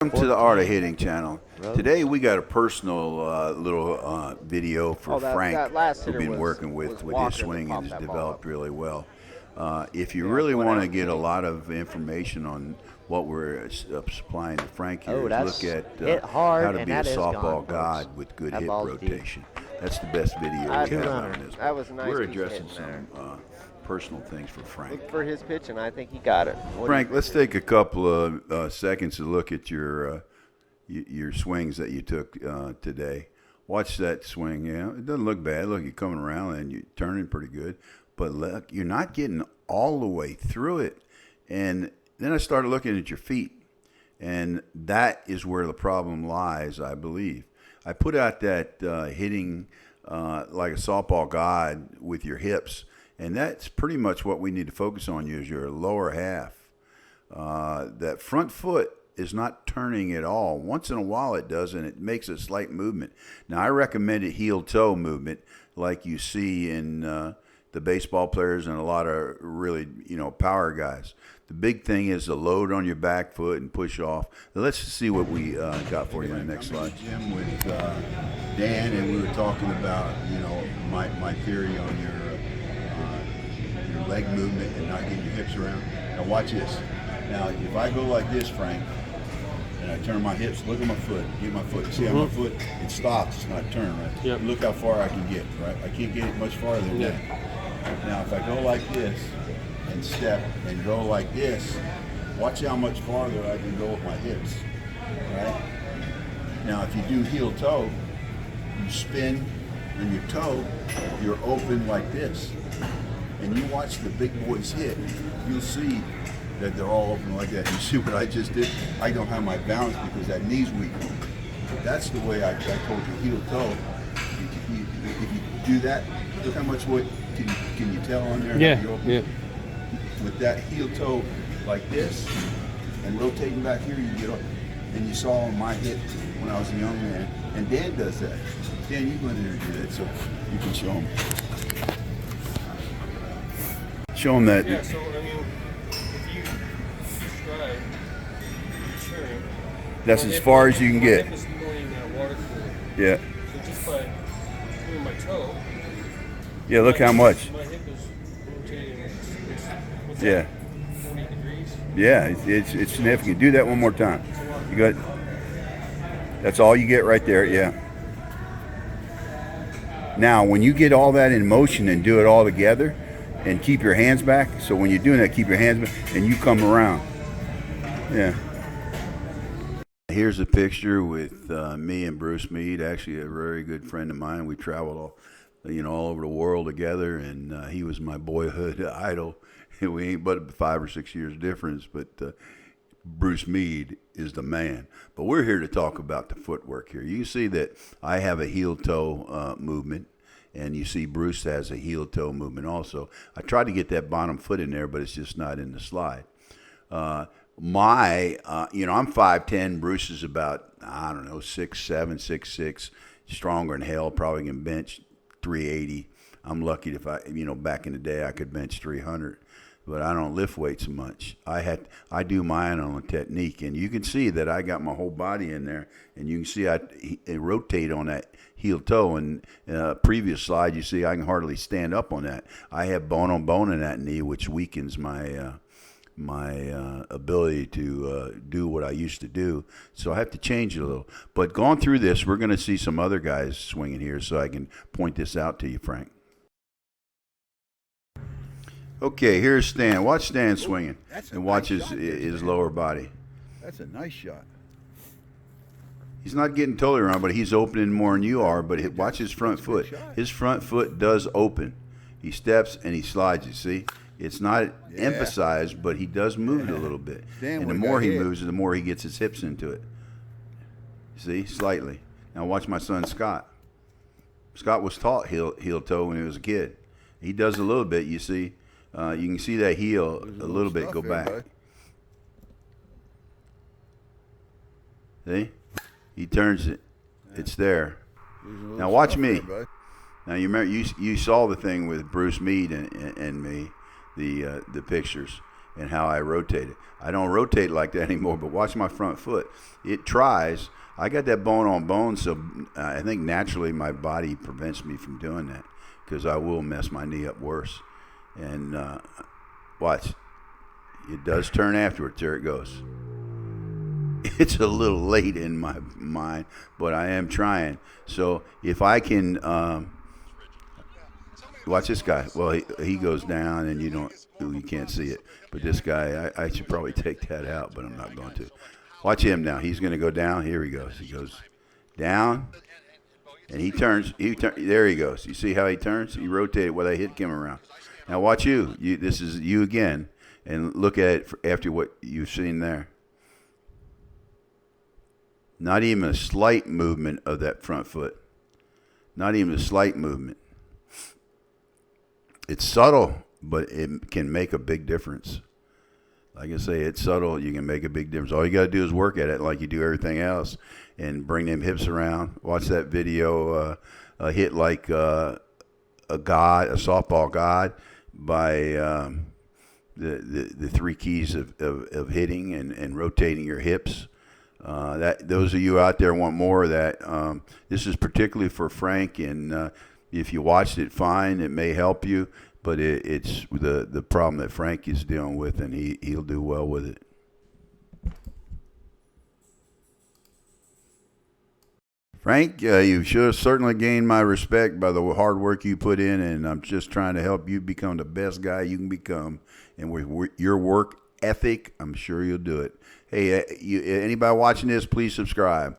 Welcome to the Art of Hitting channel. Today we got a personal little video for Frank, that last who's hitter been was working with his Walker that swing and popped has that ball developed up. really well. If you Yeah, really what want to else? get a lot of information on what we're supplying to Frank here, that's look at hit hard, how to and be a that is softball gone, folks. god with good That hit ball's deep. rotation. That's the best video we have out on this. That was a nice We're piece of addressing hitting there. some personal things for Frank. Look for his pitch, and I think he got it. Frank, let's take a couple of seconds to look at your swings that you took today. Watch that swing. Yeah, it doesn't look bad. Look, you're coming around and you're turning pretty good. But look, you're not getting all the way through it. And then I started looking at your feet. And that is where the problem lies, I believe. I put out that hitting like a softball god with your hips. And that's pretty much what we need to focus on is your lower half. That front foot is not turning at all. Once in a while it does, and it makes a slight movement. Now, I recommend a heel-toe movement like you see in the baseball players and a lot of really, power guys. The big thing is the load on your back foot and push off. Now, let's see what we got for you in the next slide. Jim with Dan, and we were talking about, my theory on your leg movement and not getting your hips around. Now, watch this. Now, if I go like this, Frank, and I turn my hips, look at my foot, get my foot. See how my foot, it stops, it's not turned, right? Yep. Look how far I can get, right? I can't get it much farther than that. Now, if I go like this and step and go like this, watch how much farther I can go with my hips, right? Now, if you do heel toe, you spin and your toe, you're open like this. And you watch the big boys hit, you'll see that they're all open like that. You see what I just did? I don't have my balance because that knee's weak. That's the way I told you, heel toe. If you do that, look how much weight can you tell on there? Yeah, yeah. With that heel toe like this and rotating back here, you get up. And you saw on my hit when I was a young man. And Dan does that. Dan, you go in there and do that so you can show him. Show him that. Yeah, so I mean, if you stride, turn. That's as far as you can get. My hip is going water cooler. Yeah. So just by moving my toe. Yeah, look how much. My hip is rotating. What's Yeah. that, 40 degrees. Yeah, it's significant. Do that one more time. You got. That's all you get right there. Yeah. Now, when you get all that in motion and do it all together, and keep your hands back. So when you're doing that, keep your hands back, and you come around. Yeah. Here's a picture with me and Bruce Mead, actually a very good friend of mine. We traveled all over the world together, and he was my boyhood idol. We ain't but 5 or 6 years difference, but Bruce Mead is the man. But we're here to talk about the footwork here. You see that I have a heel-toe movement. And you see Bruce has a heel-toe movement also. I tried to get that bottom foot in there, but it's just not in the slide. I'm 5'10". Bruce is about, 6'7", 6'6", stronger than hell. Probably can bench 380. I'm lucky if back in the day I could bench 300. But I don't lift weights much. I do mine on a technique, and you can see that I got my whole body in there, and you can see I rotate on that heel toe. And previous slide, you see I can hardly stand up on that. I have bone on bone in that knee, which weakens my ability to do what I used to do. So I have to change it a little. But going through this, we're going to see some other guys swinging here, so I can point this out to you, Frank. Okay, here's Stan. Watch Stan swinging, and watch his lower body. That's a nice shot. He's not getting totally around, but he's opening more than you are. But watch his front foot. His front foot does open. He steps and he slides. You see, it's not emphasized, but he does move it a little bit. And the more he moves, the more he gets his hips into it. See, slightly. Now watch my son Scott. Scott was taught heel toe when he was a kid. He does a little bit. You see. You can see that heel a little bit go back. Bud. See? He turns it. It's there. Now watch me. Now you remember you saw the thing with Bruce Mead and me, the pictures. and how I rotate it. I don't rotate like that anymore, but watch my front foot. It tries. I got that bone on bone, so I think naturally my body prevents me from doing that because I will mess my knee up worse. And watch. It does turn afterwards. There it goes. It's a little late in my mind, but I am trying. So if I can, watch this guy. Well, he goes down, and you can't see it. But this guy, I should probably take that out, but I'm not going to. Watch him now. He's going to go down. Here he goes. He goes down, and he turns. There he goes. You see how he turns? He rotated while I hit him around. Now watch you. This is you again, and look at it after what you've seen there. Not even a slight movement of that front foot. Not even a slight movement. It's subtle, but it can make a big difference. Like I say, it's subtle. You can make a big difference. All you got to do is work at it like you do everything else and bring them hips around. Watch that video, hit like a softball god by the three keys of hitting and rotating your hips. That those of you out there want more of that. This is particularly for Frank, and if you watched it, fine, it may help you, but it's the problem that Frank is dealing with, and he'll do well with it. Frank, you should have certainly gained my respect by the hard work you put in, and I'm just trying to help you become the best guy you can become. And with your work ethic, I'm sure you'll do it. Hey, anybody watching this, please subscribe.